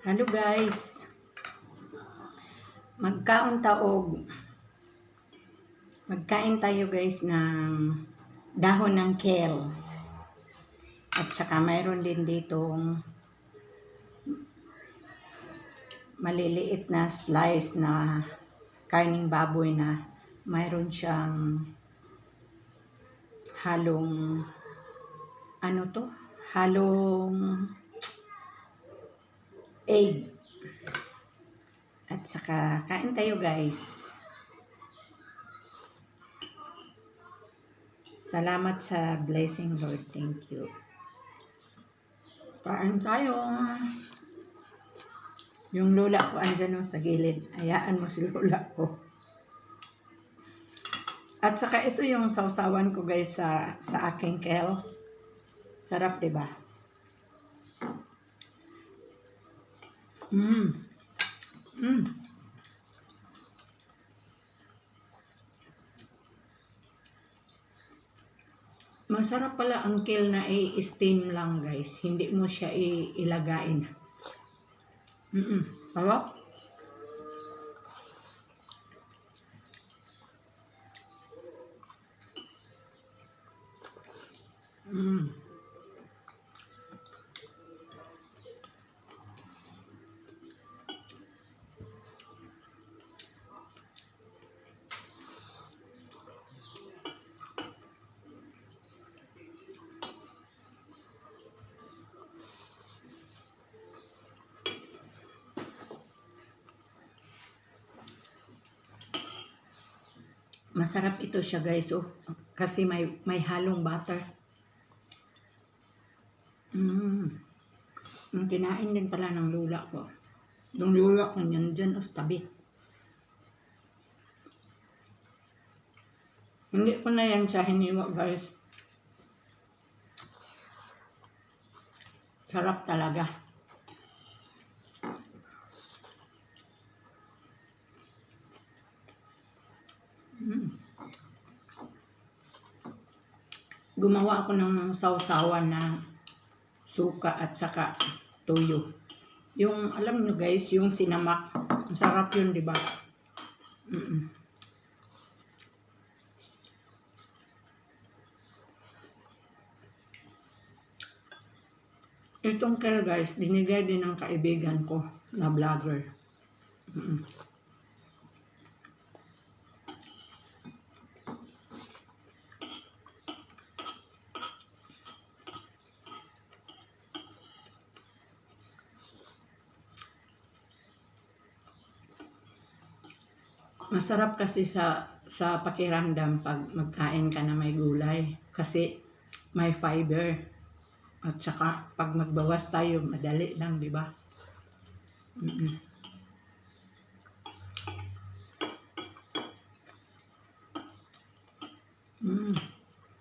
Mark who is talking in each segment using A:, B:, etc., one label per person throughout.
A: Hello guys, magkain tayo guys ng dahon ng kale. At saka mayroon din ditong maliliit na slice na karning baboy na mayroon siyang halong halong egg. At saka kain tayo guys. Salamat sa blessing, Lord. Thank you. Kain tayo. Yung lola ko andyan sa gilid. Hayaan mo si lola ko. At saka ito yung sausawan ko guys sa aking kale. Sarap, diba? Masarap pala ang kale na i-steam lang guys. Hindi mo siya ilagain. Sarap. Masarap ito siya guys, kasi may halong butter. Kinain din pala ng lula ko. Yung lula ko niyan dyan sa tabi. Hindi ko na yan siya hiniwa guys. Sarap talaga. Gumawa ako ng sausawan na suka at saka tuyo. Yung alam nyo guys, yung sinamak. Masarap yun, di ba? Itong kale guys, binigay din ng kaibigan ko na vlogger. Masarap kasi sa pakiramdam pag magkain ka na may gulay kasi may fiber. At saka pag magbawas tayo, madali lang, di ba?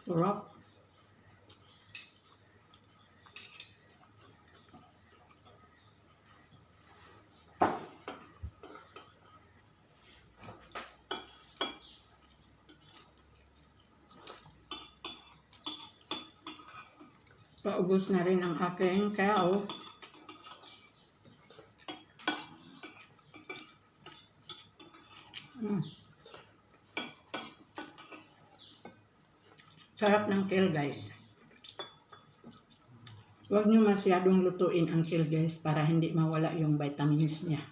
A: Sarap. Paubos na rin ang aking kale. Sarap ng kale guys. Huwag nyo masyadong lutuin ang kale guys para hindi mawala yung vitamins niya.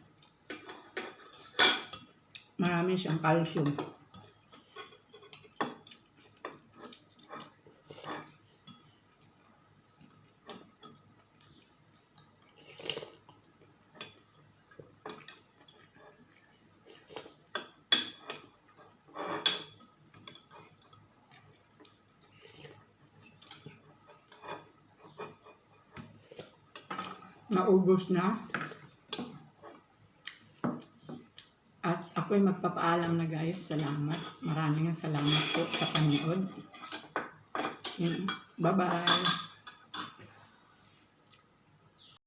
A: Marami siyang calcium. Naubos na. At ako'y magpapaalam na guys. Salamat. Maraming salamat po sa panood. Bye-bye.